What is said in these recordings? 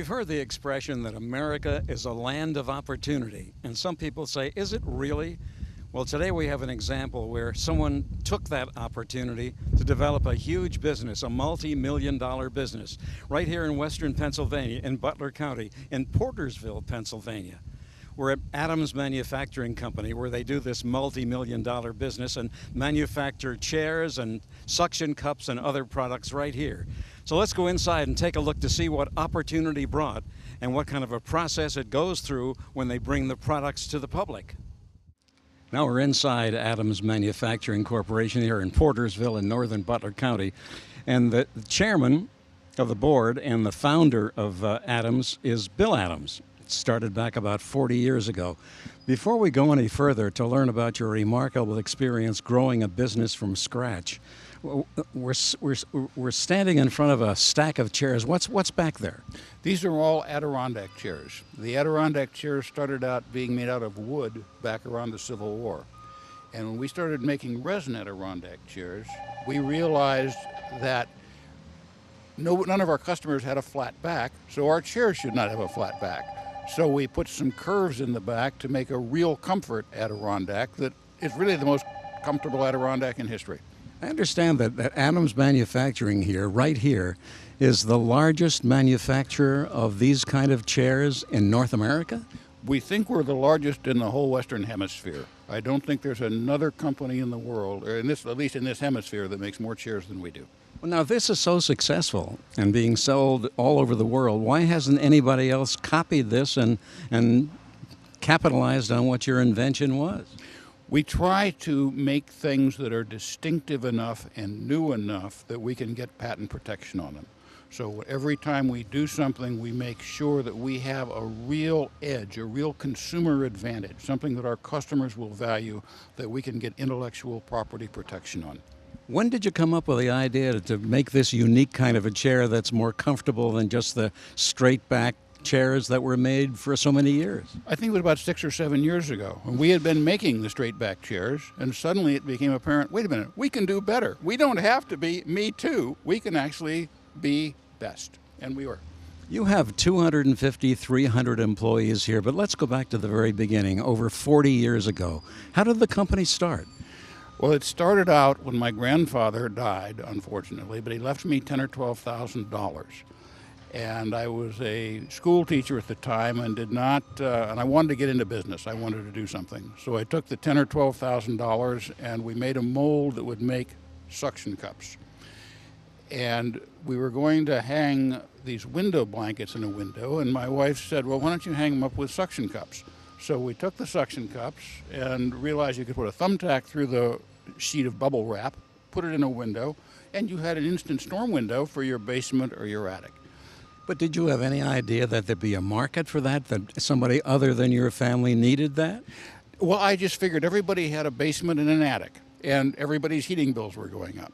We've heard the expression that America is a land of opportunity, and some people say, is it really? Well, today we have an example where someone took that opportunity to develop a huge business, a multi-million-dollar business, right here in western Pennsylvania, in Butler County, in Portersville, Pennsylvania. We're at Adams Manufacturing Company, where they do this multi-million-dollar business and manufacture chairs and suction cups and other products right here. So let's go inside and take a look to see what opportunity brought and what kind of a process it goes through when they bring the products to the public. Now we're inside Adams Manufacturing Corporation here in Portersville in northern Butler County. And the chairman of the board and the founder of Adams is Bill Adams. It started back about 40 years ago. Before we go any further to learn about your remarkable experience growing a business from scratch, we're standing in front of a stack of chairs. What's back there? These are all Adirondack chairs. The Adirondack chairs started out being made out of wood back around the Civil War. And when we started making resin Adirondack chairs, we realized that none of our customers had a flat back, so our chairs should not have a flat back. So we put some curves in the back to make a real comfort Adirondack that is really the most comfortable Adirondack in history. I understand that Adams Manufacturing here, right here, is the largest manufacturer of these kind of chairs in North America? We think we're the largest in the whole Western Hemisphere. I don't think there's another company in the world, or at least in this hemisphere, that makes more chairs than we do. Well, now, if this is so successful and being sold all over the world, why hasn't anybody else copied this and capitalized on what your invention was? We try to make things that are distinctive enough and new enough that we can get patent protection on them. So every time we do something, we make sure that we have a real edge, a real consumer advantage, something that our customers will value, that we can get intellectual property protection on. When did you come up with the idea to make this unique kind of a chair that's more comfortable than just the straight back chairs that were made for so many years? I think it was about 6 or 7 years ago. We had been making the straight back chairs, and suddenly it became apparent, wait a minute, we can do better. We don't have to be me too. We can actually be best. And we were. You have 250, 300 employees here, but let's go back to the very beginning, over 40 years ago. How did the company start? Well, it started out when my grandfather died, unfortunately, but he left me $10,000 or $12,000. And I was a school teacher at the time and and I wanted to get into business. I wanted to do something. So I took the $10,000 or $12,000 and we made a mold that would make suction cups. And we were going to hang these window blankets in a window, and my wife said, well, why don't you hang them up with suction cups? So we took the suction cups and realized you could put a thumbtack through the sheet of bubble wrap, put it in a window, and you had an instant storm window for your basement or your attic. But did you have any idea that there'd be a market for that somebody other than your family needed that? Well, I just figured everybody had a basement and an attic, and everybody's heating bills were going up.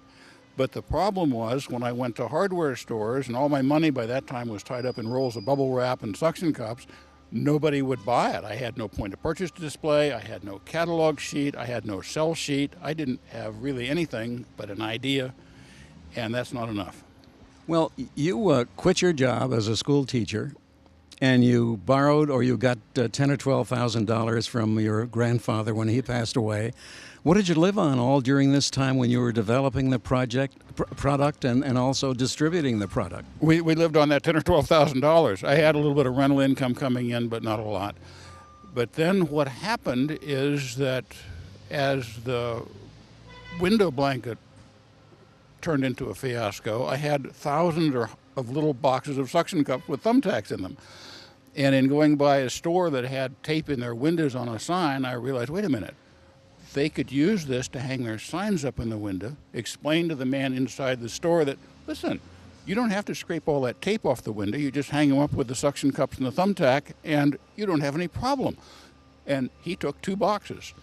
But the problem was when I went to hardware stores, and all my money by that time was tied up in rolls of bubble wrap and suction cups, nobody would buy it. I had no point of purchase display, I had no catalog sheet, I had no sell sheet. I didn't have really anything but an idea, and that's not enough. Well, you quit your job as a school teacher, and you borrowed or you got $10,000 or $12,000 from your grandfather when he passed away. What did you live on all during this time when you were developing the product and also distributing the product? We lived on that $10,000 or $12,000. I had a little bit of rental income coming in, but not a lot. But then what happened is that as the window blanket turned into a fiasco, I had thousands of little boxes of suction cups with thumbtacks in them. And in going by a store that had tape in their windows on a sign, I realized, wait a minute, they could use this to hang their signs up in the window, explain to the man inside the store that, listen, you don't have to scrape all that tape off the window, you just hang them up with the suction cups and the thumbtack, and you don't have any problem. And he took 2 boxes.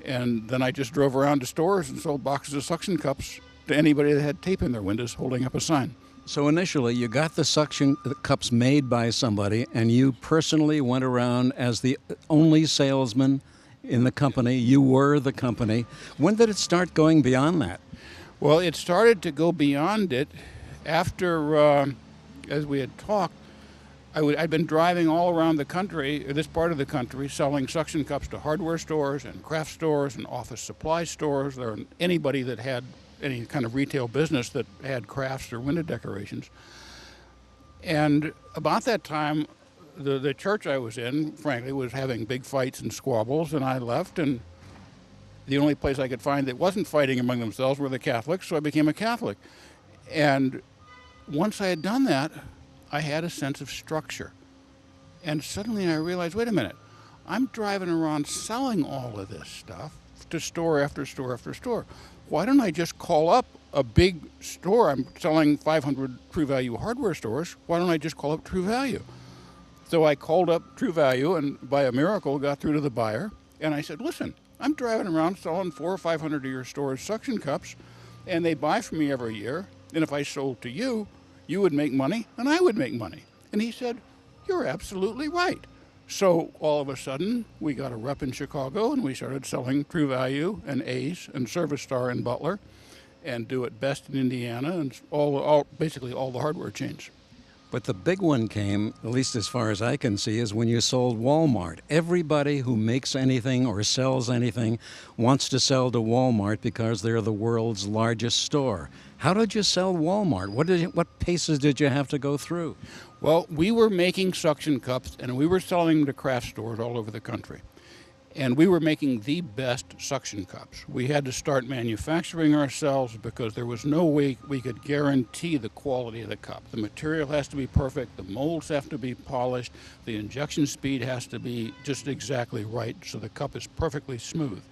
And then I just drove around to stores and sold boxes of suction cups to anybody that had tape in their windows holding up a sign. So initially, you got the suction cups made by somebody, and you personally went around as the only salesman in the company. You were the company. When did it start going beyond that? Well, it started to go beyond it after, as we had talked, I'd been driving all around the country, this part of the country, selling suction cups to hardware stores and craft stores and office supply stores, or anybody that had any kind of retail business that had crafts or window decorations. And about that time, the church I was in, frankly, was having big fights and squabbles, and I left, and the only place I could find that wasn't fighting among themselves were the Catholics, so I became a Catholic. And once I had done that, I had a sense of structure. And suddenly I realized, wait a minute, I'm driving around selling all of this stuff to store after store after store. Why don't I just call up a big store? I'm selling 500 True Value hardware stores. Why don't I just call up True Value? So I called up True Value and by a miracle got through to the buyer. And I said, listen, I'm driving around selling 400 or 500 of your store's suction cups, and they buy from me every year. And if I sold to you, you would make money and I would make money. And he said, you're absolutely right. So all of a sudden, we got a rep in Chicago and we started selling True Value and Ace and Service Star in Butler and Do It Best in Indiana and basically all the hardware chains. But the big one came, at least as far as I can see, is when you sold Walmart. Everybody who makes anything or sells anything wants to sell to Walmart because they're the world's largest store. How did you sell Walmart? What paces did you have to go through? Well, we were making suction cups and we were selling them to craft stores all over the country. And we were making the best suction cups. We had to start manufacturing ourselves because there was no way we could guarantee the quality of the cup. The material has to be perfect, the molds have to be polished, the injection speed has to be just exactly right so the cup is perfectly smooth.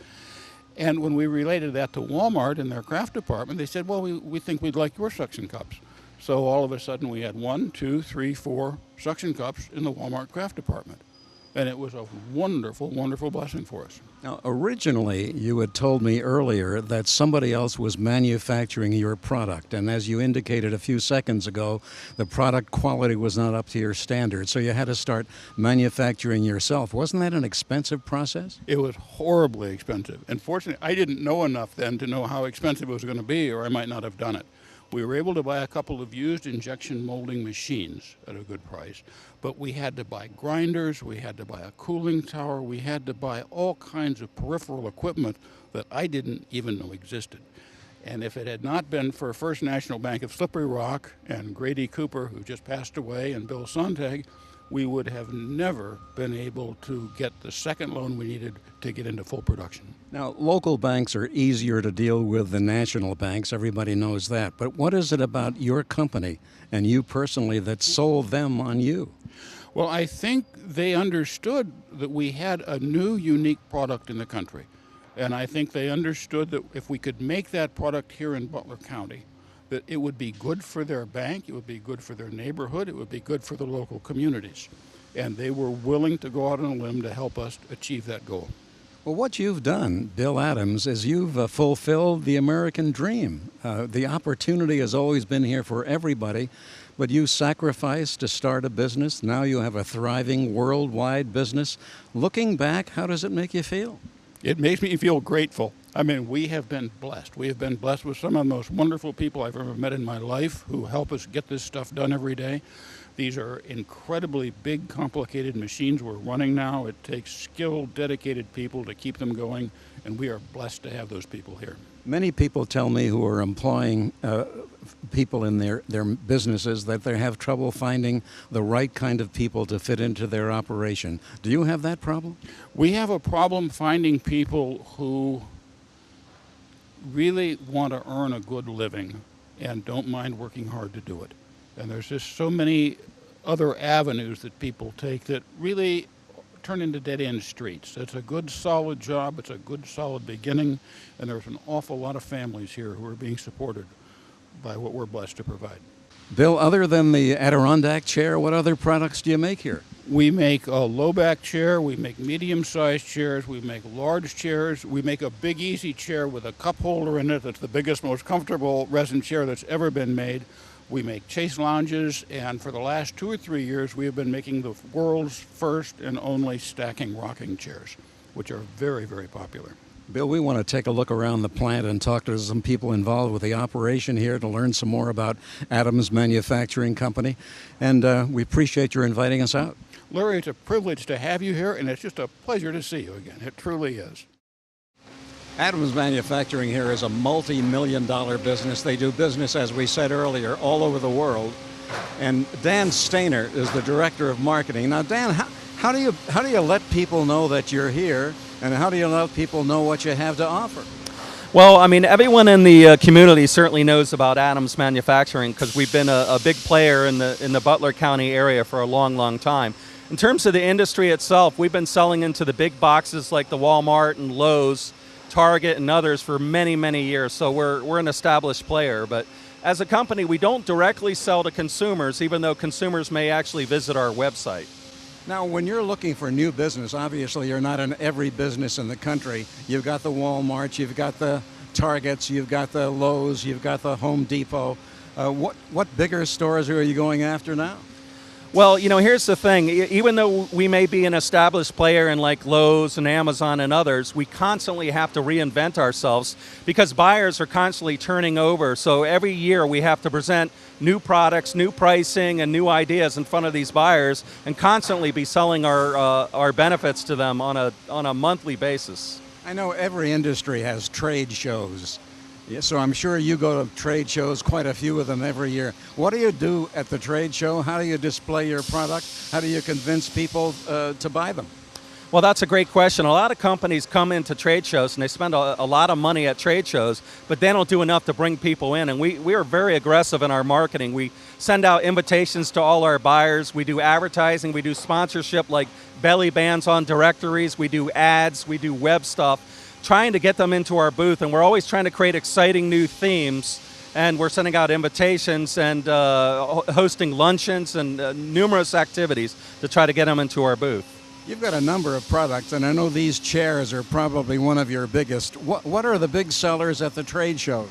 And when we related that to Walmart in their craft department, they said, well, we think we'd like your suction cups. So all of a sudden we had 1, 2, 3, 4 suction cups in the Walmart craft department. And it was a wonderful, wonderful blessing for us. Now, originally, you had told me earlier that somebody else was manufacturing your product. And as you indicated a few seconds ago, the product quality was not up to your standard. So you had to start manufacturing yourself. Wasn't that an expensive process? It was horribly expensive. And fortunately, I didn't know enough then to know how expensive it was going to be, or I might not have done it. We were able to buy a couple of used injection molding machines at a good price, but we had to buy grinders, we had to buy a cooling tower, we had to buy all kinds of peripheral equipment that I didn't even know existed. And if it had not been for First National Bank of Slippery Rock and Grady Cooper, who just passed away, and Bill Sontag, we would have never been able to get the second loan we needed to get into full production. Now, local banks are easier to deal with than national banks. Everybody knows that. But what is it about your company and you personally that sold them on you? Well, I think they understood that we had a new, unique product in the country. And I think they understood that if we could make that product here in Butler County, that it would be good for their bank, it would be good for their neighborhood, it would be good for the local communities. And they were willing to go out on a limb to help us achieve that goal. Well, what you've done, Bill Adams, is you've fulfilled the American dream. The opportunity has always been here for everybody, but you sacrificed to start a business. Now you have a thriving worldwide business. Looking back, how does it make you feel? It makes me feel grateful. I mean, we have been blessed. We have been blessed with some of the most wonderful people I've ever met in my life who help us get this stuff done every day. These are incredibly big, complicated machines we're running now. It takes skilled, dedicated people to keep them going, and we are blessed to have those people here. Many people tell me who are employing people in their businesses that they have trouble finding the right kind of people to fit into their operation. Do you have that problem? We have a problem finding people who really want to earn a good living and don't mind working hard to do it. And there's just so many other avenues that people take that really turn into dead-end streets. It's a good, solid job. It's a good, solid beginning. And there's an awful lot of families here who are being supported by what we're blessed to provide. Bill, other than the Adirondack chair, what other products do you make here? We make a low-back chair, we make medium-sized chairs, we make large chairs, we make a big easy chair with a cup holder in it that's the biggest, most comfortable resin chair that's ever been made. We make chase lounges, and for the last 2 or 3 years, we have been making the world's first and only stacking rocking chairs, which are very, very popular. Bill, we want to take a look around the plant and talk to some people involved with the operation here to learn some more about Adams Manufacturing Company. And we appreciate your inviting us out. Larry, it's a privilege to have you here, and it's just a pleasure to see you again. It truly is. Adams Manufacturing here is a multi-million-dollar business. They do business, as we said earlier, all over the world. And Dan Stainer is the director of marketing. Now, Dan, how do you let people know that you're here, and how do you let people know what you have to offer? Well, I mean, everyone in the community certainly knows about Adams Manufacturing because we've been a big player in the Butler County area for a long, long time. In terms of the industry itself, we've been selling into the big boxes like the Walmart and Lowe's, Target and others for many, many years, so we're an established player. But as a company, we don't directly sell to consumers, even though consumers may actually visit our website. Now, when you're looking for new business, obviously you're not in every business in the country. You've got the Walmarts, you've got the Targets, you've got the Lowe's, you've got the Home Depot. What bigger stores are you going after now? Well, you know, here's the thing. Even though we may be an established player in like Lowe's and Amazon and others, we constantly have to reinvent ourselves because buyers are constantly turning over. So every year we have to present new products, new pricing, and new ideas in front of these buyers and constantly be selling our benefits to them on a monthly basis. I know every industry has trade shows. Yeah, so I'm sure you go to trade shows, quite a few of them every year. What do you do at the trade show? How do you display your product? How do you convince people to buy them? Well, that's a great question. A lot of companies come into trade shows and they spend a lot of money at trade shows, but they don't do enough to bring people in. And we are very aggressive in our marketing. We send out invitations to all our buyers. We do advertising. We do sponsorship like belly bands on directories. We do ads. We do web stuff, trying to get them into our booth, and we're always trying to create exciting new themes, and we're sending out invitations and hosting luncheons and numerous activities to try to get them into our booth. You've got a number of products, and I know these chairs are probably one of your biggest. What are the big sellers at the trade show?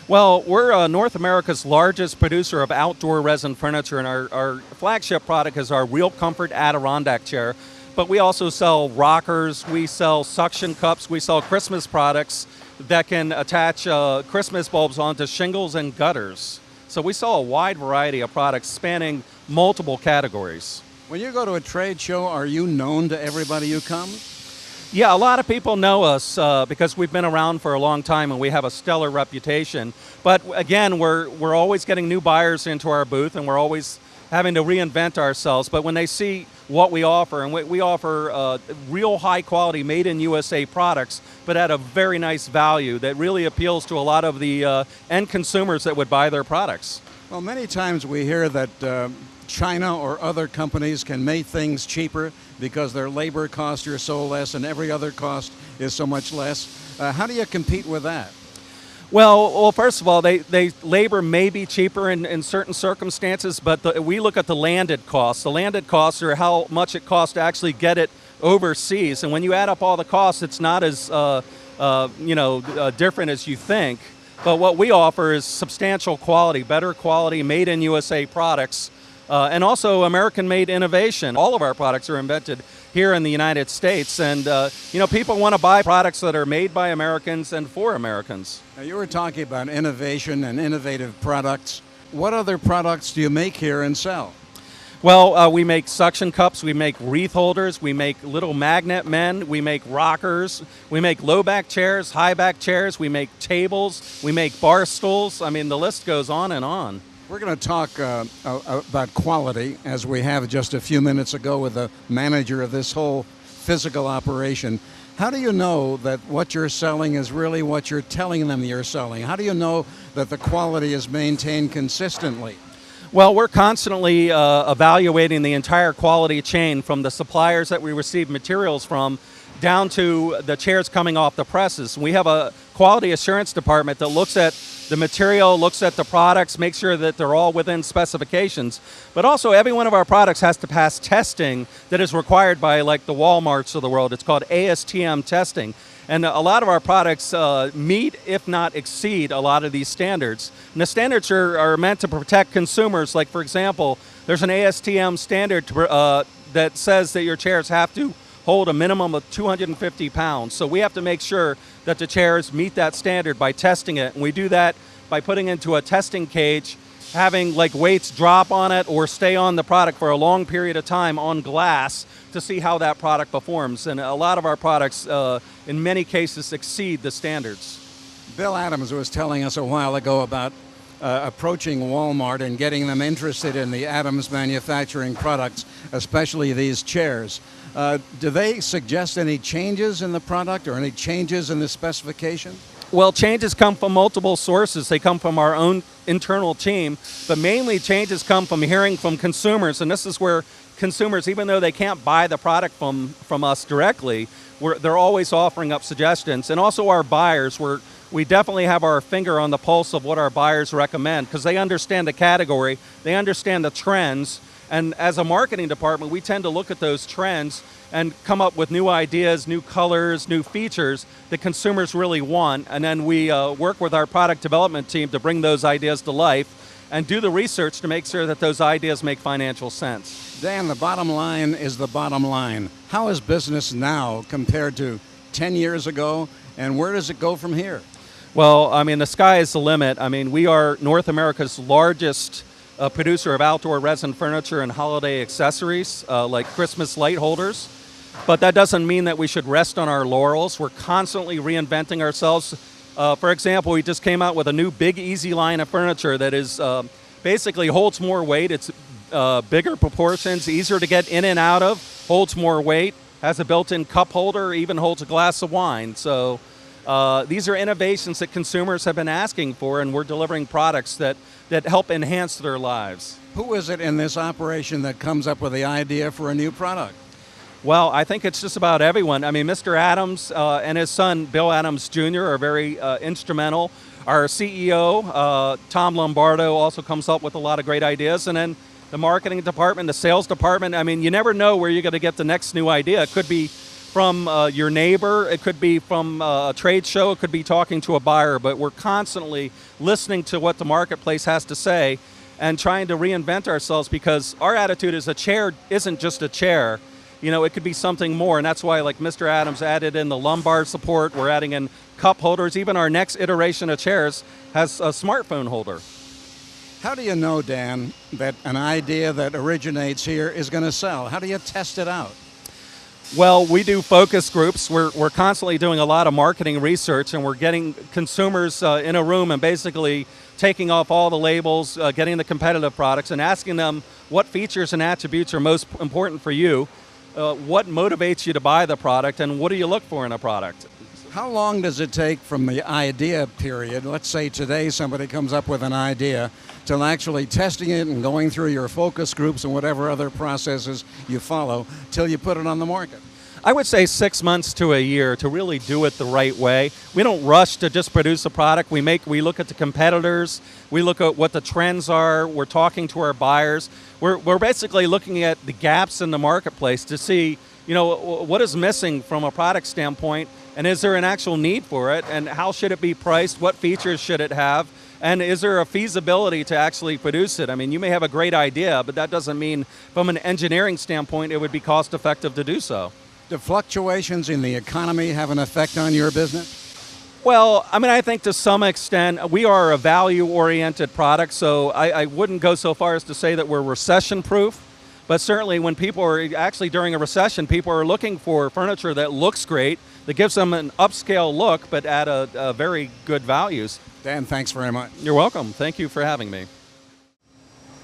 Well, we're North America's largest producer of outdoor resin furniture, and our flagship product is our Real Comfort Adirondack chair. But we also sell rockers, we sell suction cups, we sell Christmas products that can attach Christmas bulbs onto shingles and gutters. So we sell a wide variety of products spanning multiple categories. When you go to a trade show, are you known to everybody who comes? Yeah, a lot of people know us because we've been around for a long time and we have a stellar reputation. But again, we're always getting new buyers into our booth and we're always having to reinvent ourselves. But when they see what we offer, and we offer real high quality made in USA products, but at a very nice value that really appeals to a lot of the end consumers that would buy their products. Well, many times we hear that China or other companies can make things cheaper because their labor costs are so less and every other cost is so much less. How do you compete with that? Well, first of all, they labor may be cheaper in certain circumstances, but we look at the landed costs. The landed costs are how much it costs to actually get it overseas, and when you add up all the costs, it's not as different as you think. But what we offer is substantial quality, better quality, made in USA products, and also American-made innovation. All of our products are invented here in the United States, and people want to buy products that are made by Americans and for Americans. Now, you were talking about innovation and innovative products. What other products do you make here and sell? Well, we make suction cups, we make wreath holders, we make little magnet men, we make rockers, we make low back chairs, high back chairs, we make tables, we make bar stools. I mean, the list goes on and on. We're going to talk about quality, as we have just a few minutes ago with the manager of this whole physical operation. How do you know that what you're selling is really what you're telling them you're selling? How do you know that the quality is maintained consistently? Well, we're constantly evaluating the entire quality chain from the suppliers that we receive materials from down to the chairs coming off the presses. We have a quality assurance department that looks at the material, looks at the products, makes sure that they're all within specifications. But also every one of our products has to pass testing that is required by like the Walmarts of the world. It's called ASTM testing. And a lot of our products meet, if not exceed, a lot of these standards. And the standards are meant to protect consumers. Like, for example, there's an ASTM standard that says that your chairs have to hold a minimum of 250 pounds. So we have to make sure that the chairs meet that standard by testing it. And we do that by putting into a testing cage, having like weights drop on it or stay on the product for a long period of time on glass to see how that product performs. And a lot of our products, in many cases, exceed the standards. Bill Adams was telling us a while ago about approaching Walmart and getting them interested in the Adams manufacturing products, especially these chairs. Do they suggest any changes in the product or any changes in the specification? Well, changes come from multiple sources. They come from our own internal team, but mainly changes come from hearing from consumers, and this is where consumers, even though they can't buy the product from us directly, they're always offering up suggestions. And also our buyers, we definitely have our finger on the pulse of what our buyers recommend because they understand the category, they understand the trends, and as a marketing department, we tend to look at those trends and come up with new ideas, new colors, new features that consumers really want, and then we work with our product development team to bring those ideas to life and do the research to make sure that those ideas make financial sense. Dan, the bottom line is the bottom line. How is business now compared to 10 years ago, and where does it go from here? Well, I mean, the sky is the limit. I mean, we are North America's largest producer of outdoor resin furniture and holiday accessories, like Christmas light holders. But that doesn't mean that we should rest on our laurels. We're constantly reinventing ourselves. For example, we just came out with a new Big Easy line of furniture that is basically holds more weight. It's bigger proportions, easier to get in and out of, holds more weight, has a built-in cup holder, even holds a glass of wine. So these are innovations that consumers have been asking for, and we're delivering products that help enhance their lives. Who is it in this operation that comes up with the idea for a new product? Well, I think it's just about everyone. I mean, Mr. Adams and his son, Bill Adams Jr., are very instrumental. Our CEO, Tom Lombardo, also comes up with a lot of great ideas. And then the marketing department, the sales department, I mean, you never know where you're going to get the next new idea. It could be from your neighbor, it could be from a trade show, it could be talking to a buyer, but we're constantly listening to what the marketplace has to say and trying to reinvent ourselves because our attitude is a chair isn't just a chair. You know, it could be something more, and that's why, like Mr. Adams added in the lumbar support, we're adding in cup holders. Even our next iteration of chairs has a smartphone holder. How do you know, Dan, that an idea that originates here is going to sell? How do you test it out? Well, we do focus groups. We're constantly doing a lot of marketing research, and we're getting consumers in a room and basically taking off all the labels, getting the competitive products, and asking them what features and attributes are most important for you. What motivates you to buy the product, and what do you look for in a product? How long does it take from the idea period, let's say today somebody comes up with an idea, till actually testing it and going through your focus groups and whatever other processes you follow, till you put it on the market? I would say 6 months to a year to really do it the right way. We don't rush to just produce a product. We look at the competitors. We look at what the trends are. We're talking to our buyers. We're basically looking at the gaps in the marketplace to see, you know, what is missing from a product standpoint, and is there an actual need for it, and how should it be priced? What features should it have? And is there a feasibility to actually produce it? I mean, you may have a great idea, but that doesn't mean from an engineering standpoint it would be cost effective to do so. Do fluctuations in the economy have an effect on your business? Well, I mean, I think to some extent we are a value-oriented product, so I wouldn't go so far as to say that we're recession-proof, but certainly when people are actually during a recession, people are looking for furniture that looks great, that gives them an upscale look, but at a very good values. Dan, thanks very much. You're welcome. Thank you for having me.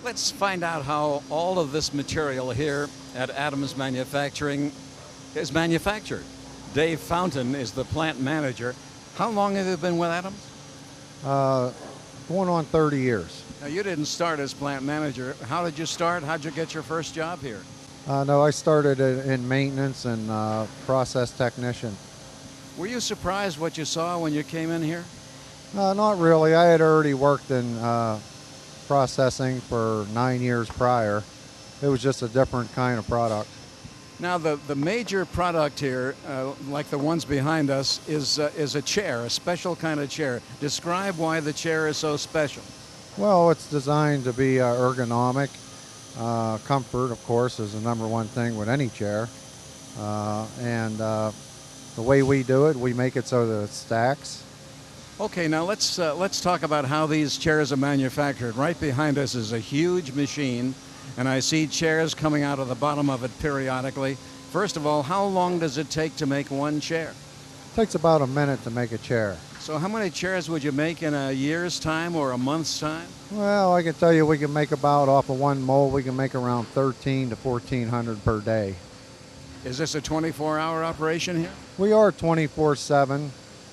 Let's find out how all of this material here at Adams Manufacturing is manufactured. Dave Fountain is the plant manager. How long have you been with Adams? Going on 30 years. Now, you didn't start as plant manager. How did you start? How'd you get your first job here? No, I started in maintenance and process technician. Were you surprised what you saw when you came in here? Not really. I had already worked in processing for 9 years prior. It was just a different kind of product. Now, the major product here, like the ones behind us, is a chair, a special kind of chair. Describe why the chair is so special. Well, it's designed to be ergonomic. Comfort, of course, is the number one thing with any chair. and the way we do it, we make it so that it stacks. Okay, now let's talk about how these chairs are manufactured. Right behind us is a huge machine, and I see chairs coming out of the bottom of it periodically. First of all, how long does it take to make one chair? It takes about a minute to make a chair. So how many chairs would you make in a year's time or a month's time? Well, I can tell you we can make about, off of one mold, we can make around 13 to 1400 per day. Is this a 24-hour operation here? We are 24/7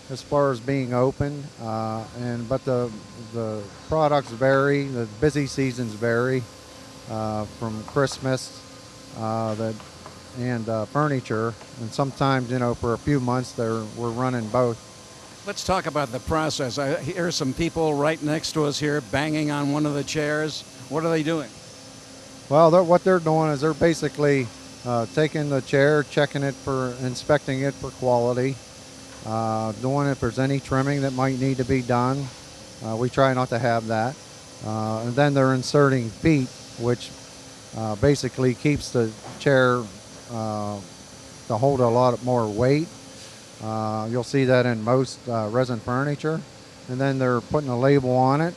as far as being open, but the products vary. The busy seasons vary from Christmas and furniture, and sometimes, for a few months we're running both. Let's talk about the process. I hear some people right next to us here banging on one of the chairs. What are they doing? Well, what they're doing is they're basically taking the chair, checking it inspecting it for quality, doing if there's any trimming that might need to be done. We try not to have that. And then they're inserting feet, which basically keeps the chair to hold a lot more weight. You'll see that in most resin furniture. And then they're putting a label on it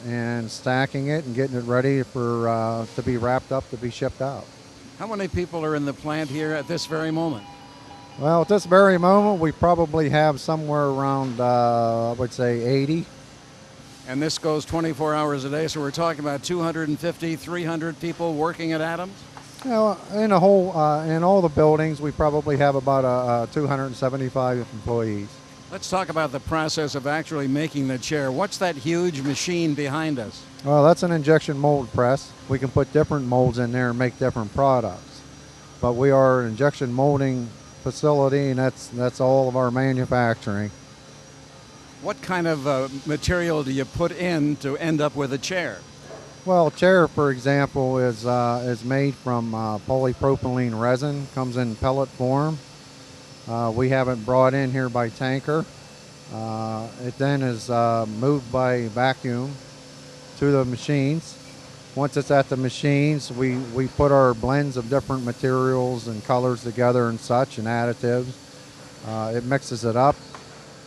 and stacking it and getting it ready for to be wrapped up to be shipped out. How many people are in the plant here at this very moment? Well, at this very moment, we probably have somewhere around, I would say, 80. And this goes 24 hours a day, so we're talking about 250, 300 people working at Adams? In all the buildings, we probably have about 275 employees. Let's talk about the process of actually making the chair. What's that huge machine behind us? Well, that's an injection mold press. We can put different molds in there and make different products. But we are an injection molding facility, and that's all of our manufacturing. What kind of material do you put in to end up with a chair? Well, a chair, for example, is made from polypropylene resin. Comes in pellet form. We have it brought in here by tanker. It then is moved by vacuum to the machines. Once it's at the machines, we put our blends of different materials and colors together and such, and additives. It mixes it up.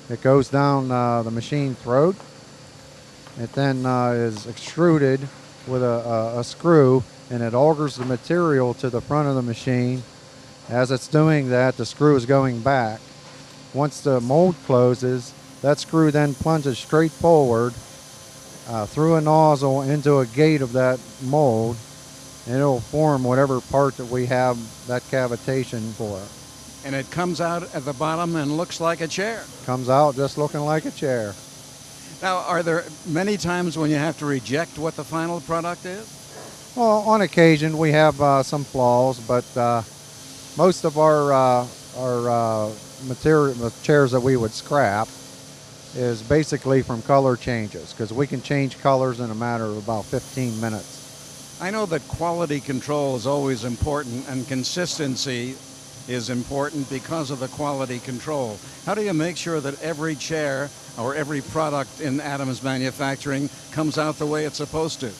It goes down the machine throat. It then is extruded with a screw, and it augers the material to the front of the machine. As it's doing that, the screw is going back. Once the mold closes, that screw then plunges straight forward through a nozzle into a gate of that mold, and it'll form whatever part that we have that cavitation for. And it comes out at the bottom and looks like a chair. Comes out just looking like a chair. Now, are there many times when you have to reject what the final product is? Well, on occasion we have some flaws, but most of our material, the chairs that we would scrap, is basically from color changes, because we can change colors in a matter of about 15 minutes. I know that quality control is always important, and consistency is important because of the quality control. How do you make sure that every chair or every product in Adams Manufacturing comes out the way it's supposed to?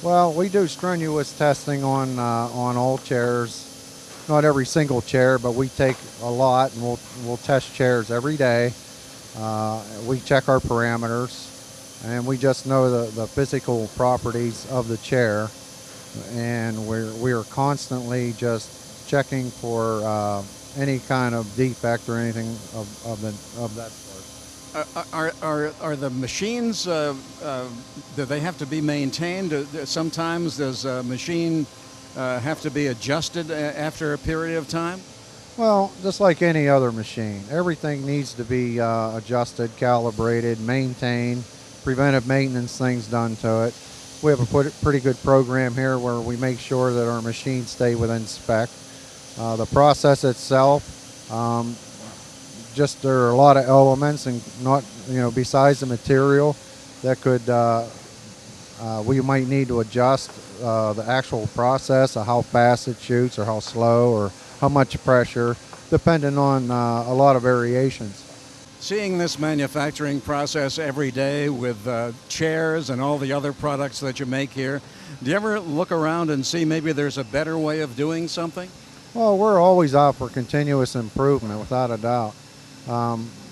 Well, we do strenuous testing on all chairs. Not every single chair, but we take a lot, and we'll test chairs every day. We check our parameters, and we just know the physical properties of the chair, and we are constantly just checking for any kind of defect or anything of that sort. Are the machines, do they have to be maintained? Sometimes does a machine have to be adjusted after a period of time? Well, just like any other machine, everything needs to be adjusted, calibrated, maintained, preventive maintenance things done to it. We have a pretty good program here where we make sure that our machines stay within spec. The process itself, just there are a lot of elements, and not, besides the material that could we might need to adjust the actual process of how fast it shoots, or how slow, or how much pressure, depending on a lot of variations. Seeing this manufacturing process every day with chairs and all the other products that you make here, do you ever look around and see maybe there's a better way of doing something? Well, we're always out for continuous improvement, without a doubt.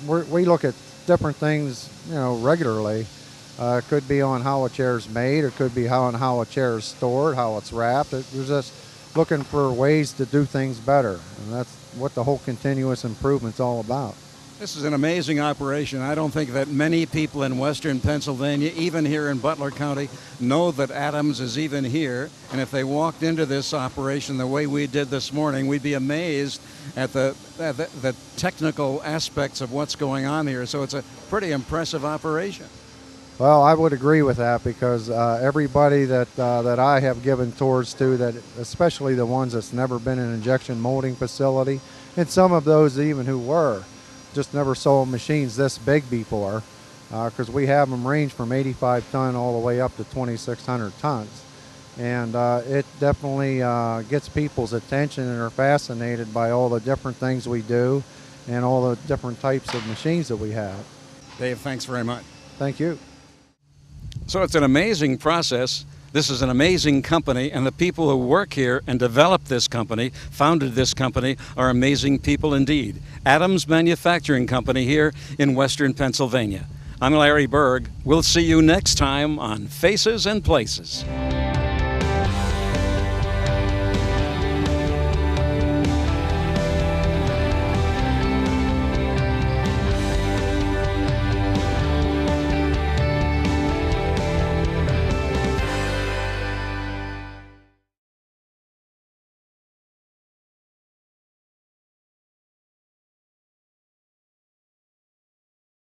We look at different things, regularly. It could be on how a chair is made, it could be on how a chair is stored, how it's wrapped. We're just looking for ways to do things better, and that's what the whole continuous improvement's all about. This is an amazing operation. I don't think that many people in western Pennsylvania, even here in Butler County, know that Adams is even here. And if they walked into this operation the way we did this morning, we'd be amazed at the technical aspects of what's going on here. So it's a pretty impressive operation. Well, I would agree with that, because everybody that I have given tours to, that especially the ones that's never been in an injection molding facility, and some of those even who were, just never saw machines this big before, because we have them range from 85 ton all the way up to 2,600 tons. And it definitely gets people's attention, and are fascinated by all the different things we do and all the different types of machines that we have. Dave, thanks very much. Thank you. So it's an amazing process. This is an amazing company, and the people who work here and developed this company, founded this company, are amazing people indeed. Adams Manufacturing Company here in western Pennsylvania. I'm Larry Berg. We'll see you next time on Faces and Places.